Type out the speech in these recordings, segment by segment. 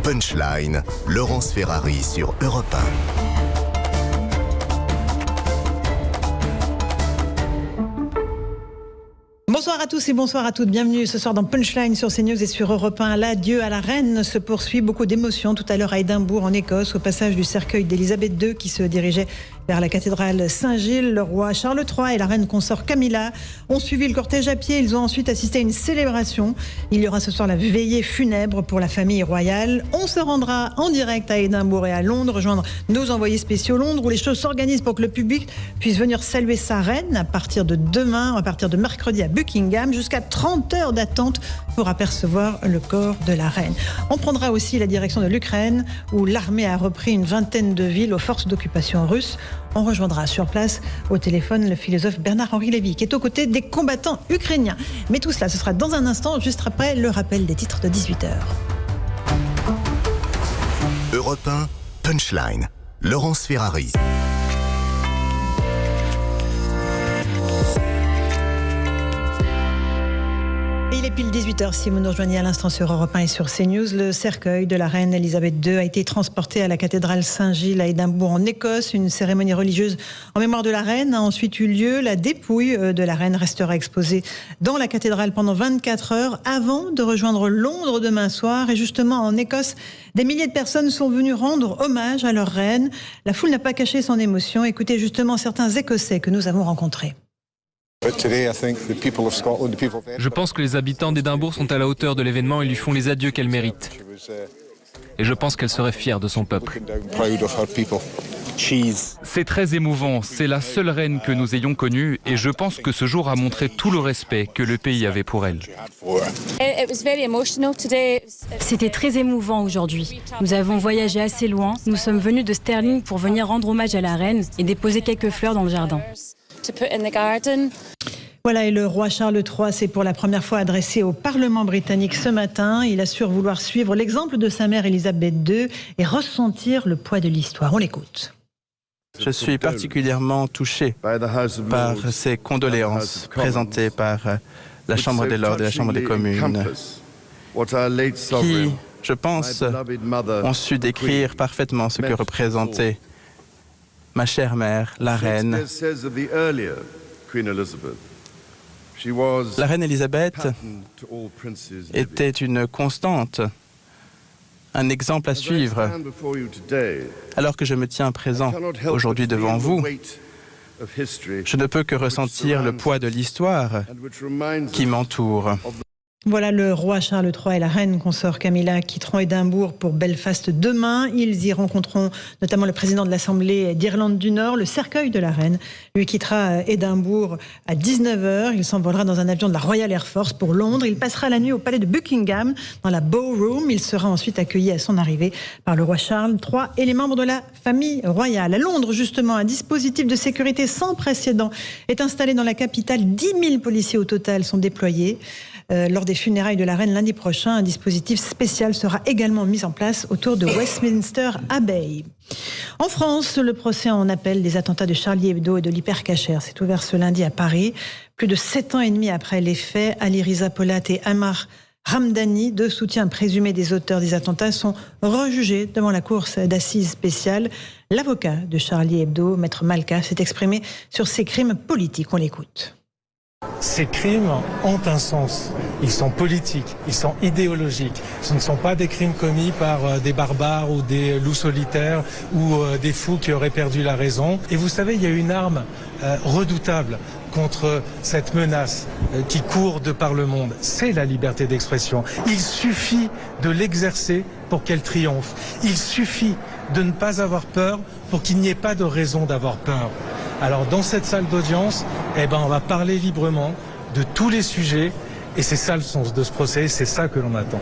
Punchline, Laurence Ferrari sur Europe 1. Bonsoir à tous et bonsoir à toutes. Bienvenue ce soir dans Punchline sur CNews et sur Europe 1. L'adieu à la reine se poursuit. Beaucoup d'émotions tout à l'heure à Édimbourg, en Écosse, au passage du cercueil d'Élisabeth II qui se dirigeait vers la cathédrale Saint-Gilles. Le roi Charles III et la reine consort Camilla ont suivi le cortège à pied. Ils ont ensuite assisté à une célébration. Il y aura ce soir la veillée funèbre pour la famille royale. On se rendra en direct à Édimbourg et à Londres, rejoindre nos envoyés spéciaux Londres, où les choses s'organisent pour que le public puisse venir saluer sa reine à partir de demain, à partir de mercredi à Buckingham, jusqu'à 30 heures d'attente pour apercevoir le corps de la reine. On prendra aussi la direction de l'Ukraine, où l'armée a repris une vingtaine de villes aux forces d'occupation russes. On rejoindra sur place au téléphone le philosophe Bernard-Henri Lévy, qui est aux côtés des combattants ukrainiens. Mais tout cela, ce sera dans un instant, juste après le rappel des titres de 18h. Europe 1, Punchline, Laurence Ferrari. Il est pile 18h si vous nous rejoignez à l'instant sur Europe 1 et sur CNews. Le cercueil de la reine Elisabeth II a été transporté à la cathédrale Saint-Gilles à Édimbourg en Écosse. Une cérémonie religieuse en mémoire de la reine a ensuite eu lieu. La dépouille de la reine restera exposée dans la cathédrale pendant 24 heures avant de rejoindre Londres demain soir. Et justement en Écosse, des milliers de personnes sont venues rendre hommage à leur reine. La foule n'a pas caché son émotion. Écoutez justement certains Écossais que nous avons rencontrés. Je pense que les habitants d'Édimbourg sont à la hauteur de l'événement et lui font les adieux qu'elle mérite. Et je pense qu'elle serait fière de son peuple. C'est très émouvant, c'est la seule reine que nous ayons connue et je pense que ce jour a montré tout le respect que le pays avait pour elle. C'était très émouvant aujourd'hui. Nous avons voyagé assez loin, nous sommes venus de Stirling pour venir rendre hommage à la reine et déposer quelques fleurs dans le jardin. Voilà, et le roi Charles III s'est pour la première fois adressé au Parlement britannique ce matin. Il assure vouloir suivre l'exemple de sa mère Elisabeth II et ressentir le poids de l'histoire. On l'écoute. Je suis particulièrement touché par ces condoléances présentées par la Chambre des Lords et la Chambre des communes, qui, je pense, ont su décrire parfaitement ce que représentait ma chère mère, la reine. La reine Elisabeth était une constante, un exemple à suivre. Alors que je me tiens présent aujourd'hui devant vous, je ne peux que ressentir le poids de l'histoire qui m'entoure. Voilà, le roi Charles III et la reine consort Camilla quitteront Édimbourg pour Belfast demain. Ils y rencontreront notamment le président de l'Assemblée d'Irlande du Nord. Le cercueil de la reine lui quittera Édimbourg à 19h. Il s'envolera dans un avion de la Royal Air Force pour Londres. Il passera la nuit au palais de Buckingham, dans la Ballroom. Il sera ensuite accueilli à son arrivée par le roi Charles III et les membres de la famille royale. À Londres, justement, un dispositif de sécurité sans précédent est installé dans la capitale. 10 000 policiers au total sont déployés. Lors des funérailles de la reine lundi prochain, un dispositif spécial sera également mis en place autour de Westminster Abbey. En France, le procès en appel des attentats de Charlie Hebdo et de l'Hypercacher s'est ouvert ce lundi à Paris. Plus de 7 ans et demi après les faits, Ali Riza Polat et Ammar Hamdani, deux soutiens présumés des auteurs des attentats, sont rejugés devant la cour d'assises spéciale. L'avocat de Charlie Hebdo, Maître Malka, s'est exprimé sur ces crimes politiques. On l'écoute. Ces crimes ont un sens. Ils sont politiques, ils sont idéologiques. Ce ne sont pas des crimes commis par des barbares ou des loups solitaires ou des fous qui auraient perdu la raison. Et vous savez, il y a une arme redoutable contre cette menace qui court de par le monde. C'est la liberté d'expression. Il suffit de l'exercer pour qu'elle triomphe. Il suffit de ne pas avoir peur pour qu'il n'y ait pas de raison d'avoir peur. Alors dans cette salle d'audience, on va parler librement de tous les sujets et c'est ça le sens de ce procès, c'est ça que l'on attend.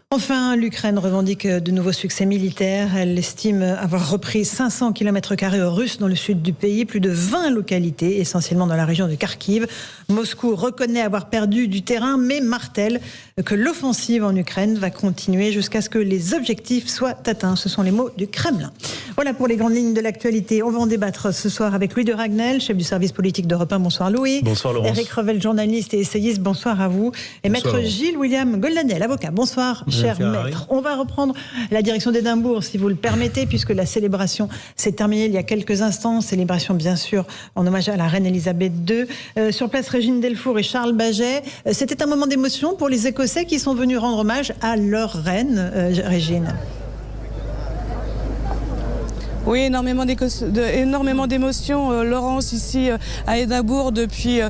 Enfin, l'Ukraine revendique de nouveaux succès militaires. Elle estime avoir repris 500 km² aux Russes dans le sud du pays, plus de 20 localités, essentiellement dans la région de Kharkiv. Moscou reconnaît avoir perdu du terrain, mais martèle que l'offensive en Ukraine va continuer jusqu'à ce que les objectifs soient atteints. Ce sont les mots du Kremlin. Voilà pour les grandes lignes de l'actualité. On va en débattre ce soir avec Louis de Ragnel, chef du service politique d'Europe 1. Bonsoir Louis. Bonsoir Laurence. Eric Revel, journaliste et essayiste. Bonsoir à vous. Et Bonsoir, maître Gilles William Goldanel, avocat. Bonsoir. cher maître. On va reprendre la direction d'Édimbourg, si vous le permettez, puisque la célébration s'est terminée il y a quelques instants. Célébration, bien sûr, en hommage à la reine Elisabeth II. Sur place, Régine Delfour et Charles Baget. C'était un moment d'émotion pour les Écossais qui sont venus rendre hommage à leur reine, Régine. Oui, énormément d'émotions, Laurence, ici à Édimbourg depuis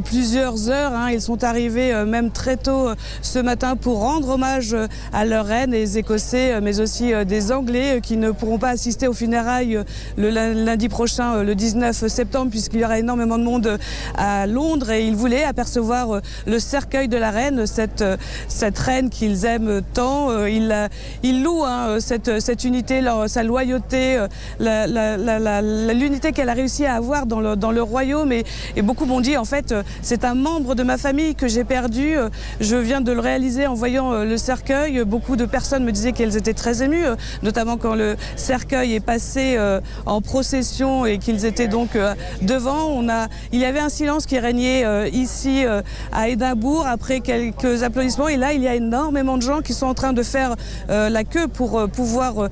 plusieurs heures. Ils sont arrivés même très tôt ce matin pour rendre hommage à leur reine, les Écossais, mais aussi des Anglais qui ne pourront pas assister aux funérailles le lundi prochain, le 19 septembre, puisqu'il y aura énormément de monde à Londres et ils voulaient apercevoir le cercueil de la reine, cette reine qu'ils aiment tant. Ils louent cette unité, sa loyauté, l'unité qu'elle a réussi à avoir dans le royaume et beaucoup m'ont dit en fait c'est un membre de ma famille que j'ai perdu, je viens de le réaliser en voyant le cercueil. Beaucoup de personnes me disaient qu'elles étaient très émues, notamment quand le cercueil est passé en procession et qu'ils étaient donc devant. Il y avait un silence qui régnait ici à Édimbourg après quelques applaudissements et là il y a énormément de gens qui sont en train de faire la queue pour pouvoir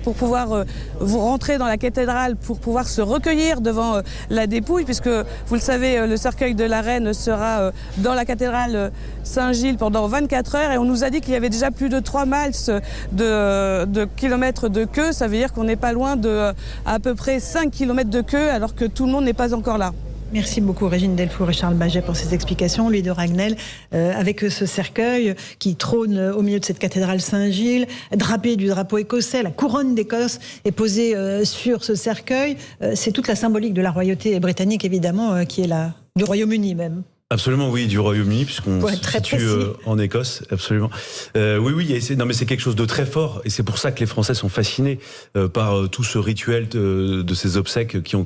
pour pouvoir vous rentrer dans la cathédrale, pour pouvoir se recueillir devant la dépouille, puisque vous le savez, le cercueil de la reine sera dans la cathédrale Saint-Gilles pendant 24 heures et on nous a dit qu'il y avait déjà plus de 3 miles de kilomètres de queue. Ça veut dire qu'on n'est pas loin de à peu près 5 kilomètres de queue alors que tout le monde n'est pas encore là. Merci beaucoup Régine Delfour et Charles Baget pour ces explications. Louis de Ragnel, avec ce cercueil qui trône au milieu de cette cathédrale Saint-Gilles, drapé du drapeau écossais, la couronne d'Écosse est posée sur ce cercueil. C'est toute la symbolique de la royauté britannique évidemment, qui est là, du Royaume-Uni même. Absolument, oui, du Royaume-Uni, puisqu'on se situe en Écosse, absolument. Oui, non, mais c'est quelque chose de très fort, et c'est pour ça que les Français sont fascinés par tout ce rituel de ces obsèques qui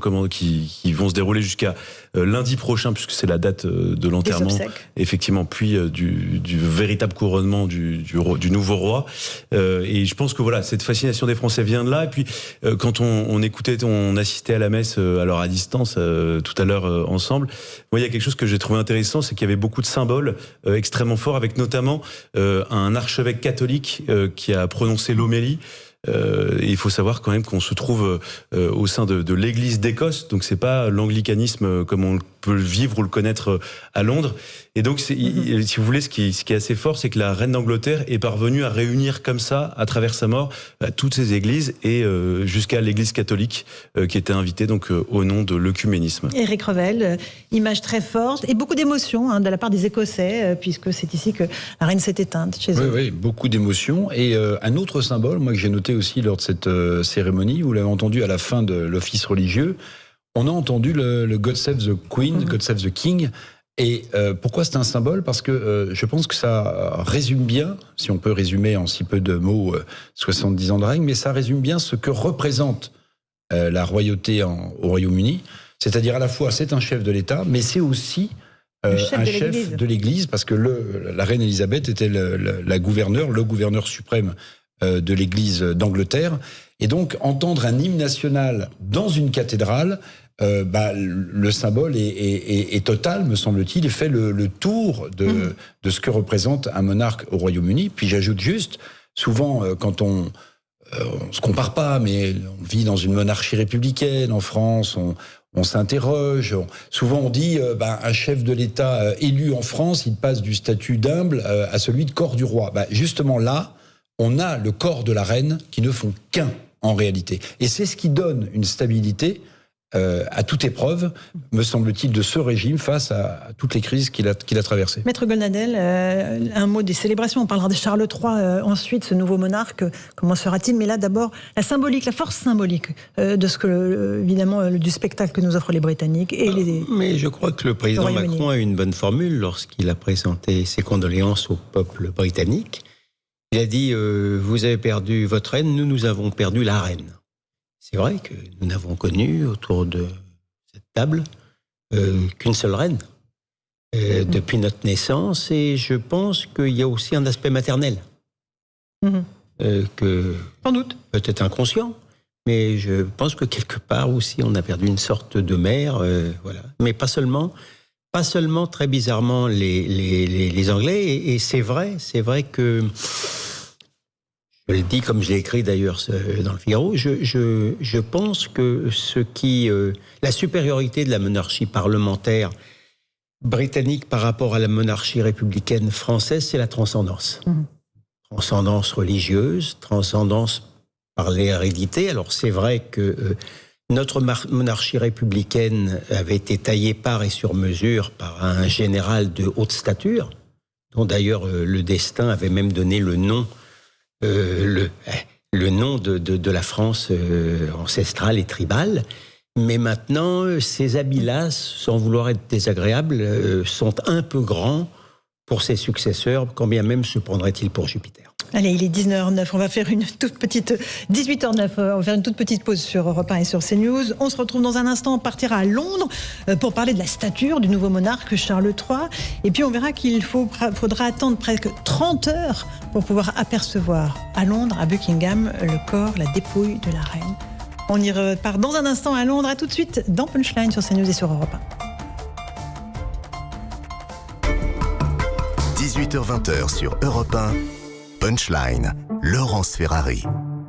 vont se dérouler jusqu'à lundi prochain, puisque c'est la date de l'enterrement, effectivement, puis du véritable couronnement du nouveau roi. Et je pense que voilà, cette fascination des Français vient de là. Et puis, quand on assistait à la messe, alors à distance, tout à l'heure ensemble, moi, il y a quelque chose que j'ai trouvé intéressant, c'est qu'il y avait beaucoup de symboles extrêmement forts, avec notamment un archevêque catholique qui a prononcé l'homélie. Et il faut savoir quand même qu'on se trouve au sein de l'Église d'Écosse, donc c'est pas l'anglicanisme comme on peut le vivre ou le connaître à Londres. Et donc, si vous voulez, ce qui est assez fort, c'est que la reine d'Angleterre est parvenue à réunir comme ça, à travers sa mort, toutes ces églises et jusqu'à l'Église catholique qui était invitée donc au nom de l'œcuménisme. Éric Revel, image très forte et beaucoup d'émotions de la part des Écossais, puisque c'est ici que la reine s'est éteinte chez eux. Oui, beaucoup d'émotions. Et un autre symbole, moi que j'ai noté aussi lors de cette cérémonie, vous l'avez entendu à la fin de l'office religieux, on a entendu le God Save the Queen, God Save the King. Et pourquoi c'est un symbole ? Parce que je pense que ça résume bien, si on peut résumer en si peu de mots 70 ans de règne, mais ça résume bien ce que représente la royauté au Royaume-Uni. C'est-à-dire à la fois c'est un chef de l'État, mais c'est aussi un chef de l'Église, parce que la reine Elisabeth était le gouverneur suprême de l'Église d'Angleterre. Et donc entendre un hymne national dans une cathédrale, le symbole est total, me semble-t-il, et fait le tour de ce que représente un monarque au Royaume-Uni. Puis j'ajoute juste, souvent quand on se compare pas, mais on vit dans une monarchie républicaine en France, on s'interroge. Souvent on dit, un chef de l'État élu en France, il passe du statut d'humble à celui de corps du roi. Justement là, on a le corps de la reine qui ne font qu'un en réalité. Et c'est ce qui donne une stabilité à toute épreuve, me semble-t-il, de ce régime face à toutes les crises qu'il a traversées. Maître Goldnadel, un mot des célébrations. On parlera de Charles III ensuite, ce nouveau monarque. Comment sera-t-il ? Mais là, d'abord, la symbolique, la force symbolique de ce que, évidemment, du spectacle que nous offrent les Britanniques et les. Mais je crois que le président Macron a une bonne formule lorsqu'il a présenté ses condoléances au peuple britannique. Il a dit vous avez perdu votre reine, nous avons perdu la reine. C'est vrai que nous n'avons connu autour de cette table qu'une seule reine depuis notre naissance, et je pense qu'il y a aussi un aspect maternel que sans doute peut-être inconscient, mais je pense que quelque part aussi on a perdu une sorte de mère, voilà. Mais pas seulement. pas seulement très bizarrement les Anglais, et c'est vrai que, je le dis comme je l'ai écrit d'ailleurs dans le Figaro, je pense que la supériorité de la monarchie parlementaire britannique par rapport à la monarchie républicaine française, c'est la transcendance. Transcendance religieuse, transcendance par l'hérédité. Alors c'est vrai que notre monarchie républicaine avait été taillée par et sur mesure par un général de haute stature, dont d'ailleurs le destin avait même donné le nom de la France ancestrale et tribale. Mais maintenant, ces habits-là, sans vouloir être désagréables, sont un peu grands pour ses successeurs, quand bien même se prendraient-ils pour Jupiter. Allez, il est 19h09, on va faire une toute petite... 18h09, on va faire une toute petite pause sur Europe 1 et sur CNews. On se retrouve dans un instant, on partira à Londres pour parler de la stature du nouveau monarque Charles III. Et puis on verra qu'il faudra attendre presque 30 heures pour pouvoir apercevoir à Londres, à Buckingham, le corps, la dépouille de la reine. On y repart dans un instant à Londres. À tout de suite dans Punchline sur CNews et sur Europe 1. 18h-20h sur Europe 1. Punchline, Laurence Ferrari.